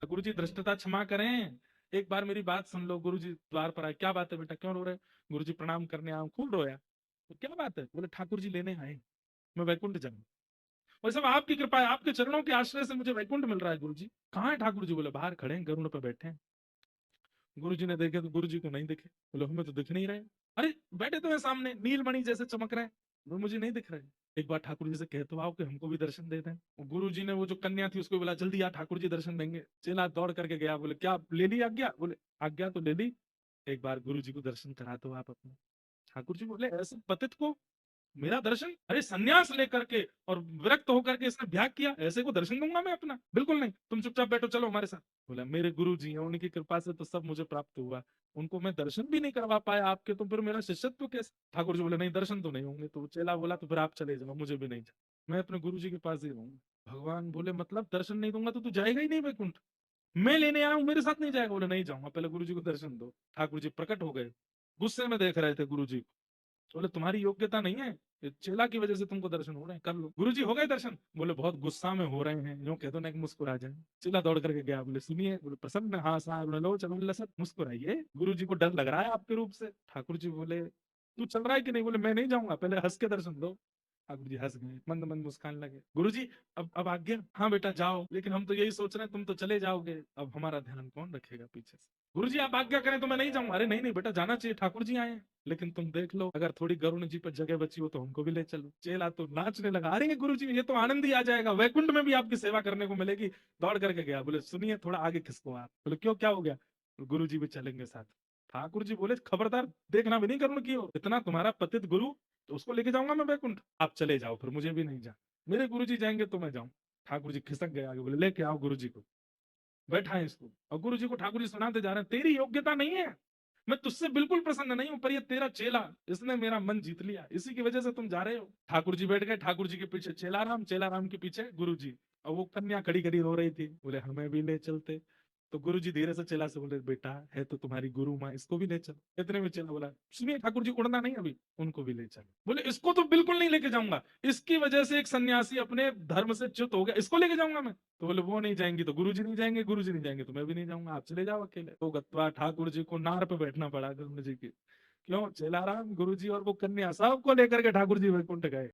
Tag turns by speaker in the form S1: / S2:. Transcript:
S1: गुरु जी दृष्टता क्षमा करें, एक बार मेरी बात सुन लो। गुरु जी द्वार पर आए, क्या बात है बेटा, क्यों रो रहे? गुरु जी प्रणाम करने आया हूं। खूब रोया। तो क्या बात है? बोले ठाकुर जी लेने आए, मैं वैकुंठ जाऊं। और सब आपकी कृपा है, आपके चरणों के आश्रय से मुझे वैकुंठ मिल रहा है। गुरु जी कहाँ है ठाकुर जी? बोले बाहर खड़े हैं, गरुड़ पे बैठे हैं। गुरु जी ने देखे तो गुरु जी को नहीं दिखे। बोले हमें तो दिख नहीं रहे। अरे बैठे तो है सामने, नीलमणि जैसे चमक रहे हैं, वो मुझे नहीं दिख रहे। एक बार ठाकुर जी से कह तो आओ कि हमको भी दर्शन दे दें। गुरु जी ने वो जो कन्या थी उसको बोला जल्दी आ, ठाकुर जी दर्शन देंगे। चेला दौड़ करके गया। बोले क्या ले ली आज्ञा? बोले आज्ञा तो ले ली, एक बार गुरु जी को दर्शन करा दो आप अपने। ठाकुर जी बोले ऐसे पतित को मेरा दर्शन? अरे संन्यास लेकर के और विरक्त होकर के इसने त्याग किया, ऐसे को दर्शन दूंगा मैं अपना? बिल्कुल नहीं, तुम चुपचाप बैठो, चलो हमारे साथ। बोला मेरे गुरु जी हैं, उनकी कृपा से तो सब मुझे प्राप्त हुआ, उनको मैं दर्शन भी नहीं करवा पाया आपके, तो फिर मेरा शिष्यत्व कैसे? ठाकुर जी बोले नहीं, दर्शन तो नहीं होंगे। तो चेला बोला तो फिर आप चले जाओ, मुझे भी नहीं जाना, मैं अपने गुरु जी के पास ही रहूंगा। भगवान बोले मतलब दर्शन नहीं दूंगा तो तू जाएगा ही नहीं वैकुंठ? मैं लेने आया हूं, मेरे साथ नहीं जाएगा? बोले नहीं जाऊंगा, पहले गुरु जी को दर्शन दो। ठाकुर जी प्रकट हो गए, गुस्से में देख रहे थे गुरु जी को। बोले तुम्हारी योग्यता नहीं है, ये चेला की वजह से तुमको दर्शन हो रहे हैं, कर लो। गुरुजी हो गए दर्शन? बोले बहुत गुस्सा में हो रहे हैं, यूं कह दो ना कि मुस्कुरा जाए। चेला दौड़ करके गया। बोले सुनिए, बोले प्रसन्न, हाँ साहब। बोले लो चलो। बोले सर मुस्कुराइए, गुरु जी को डर लग रहा है आपके रूप से। ठाकुर जी बोले तू चल रहा है कि नहीं? बोले मैं नहीं जाऊंगा, पहले हंस के दर्शन दो। ठाकुर जी हंस गए, मंद मंद मुस्कान लगे। गुरु जी अब आज्ञा? हाँ बेटा जाओ, लेकिन हम तो यही सोच रहे हैं तुम तो चले जाओगे, अब हमारा ध्यान कौन रखेगा पीछे से? गुरु जी आप आज्ञा करें तो मैं नहीं जाऊंगा। अरे नहीं नहीं बेटा, जाना चाहिए, ठाकुर जी आए हैं। लेकिन तुम देख लो, अगर थोड़ी गरुण जी पर जगह बची हो तो हमको भी ले चलो। चेला तो नाचने लगा, अरे गुरु जी ये तो आनंद ही आ जाएगा, वैकुंठ में भी आपकी सेवा करने को मिलेगी। दौड़ करके गया। बोले सुनिए थोड़ा आगे खिसको आप। बोले क्यों, क्या हो गया? गुरु जी भी चलेंगे साथ। ठाकुर जी बोले खबरदार देखना भी नहीं गरुण की ओर, इतना तुम्हारा पतित गुरु, तो उसको लेके जाऊंगा मैं वैकुंठ? आप चले जाओ, फिर मुझे भी नहीं जा, मेरे गुरु जी जाएंगे तो मैं जाऊं। ठाकुर जी खिसक गए आगे। बोले लेके आओ गुरु जी को, बैठा है इसको। और गुरु जी को ठाकुर जी सुनाते जा रहे हैं तेरी योग्यता नहीं है, मैं तुझसे बिल्कुल प्रसन्न नहीं हूं, पर ये तेरा चेला, इसने मेरा मन जीत लिया, इसी की वजह से तुम जा रहे हो। ठाकुर जी बैठ गए, ठाकुर जी के पीछे चेलाराम, चेलाराम के पीछे गुरु जी। और वो कन्या खड़ी खड़ी रो रही थी। बोले हमें भी ले चलते। तो गुरु जी धीरे से चेला से बोले बेटा है तो तुम्हारी गुरु माँ, इसको भी ले चलो। इतने में चेला बोला सुनिए ठाकुर जी उड़ना नहीं अभी, उनको भी ले चलो। बोले इसको तो बिल्कुल नहीं लेके जाऊंगा, इसकी वजह से एक सन्यासी अपने धर्म से च्युत हो गया, इसको लेके जाऊंगा मैं? तो बोले वो नहीं जाएंगी तो गुरुजी नहीं जाएंगे, गुरुजी नहीं जाएंगे तो मैं भी नहीं जाऊंगा, आप चले जाओ अकेले। तो गत्वा ठाकुर जी को नार पे बैठना पड़ा गुरु जी की। क्यों? चेलाराम, गुरु जी और वो कन्या सबको लेकर के ठाकुर जी वैकुंठ गए।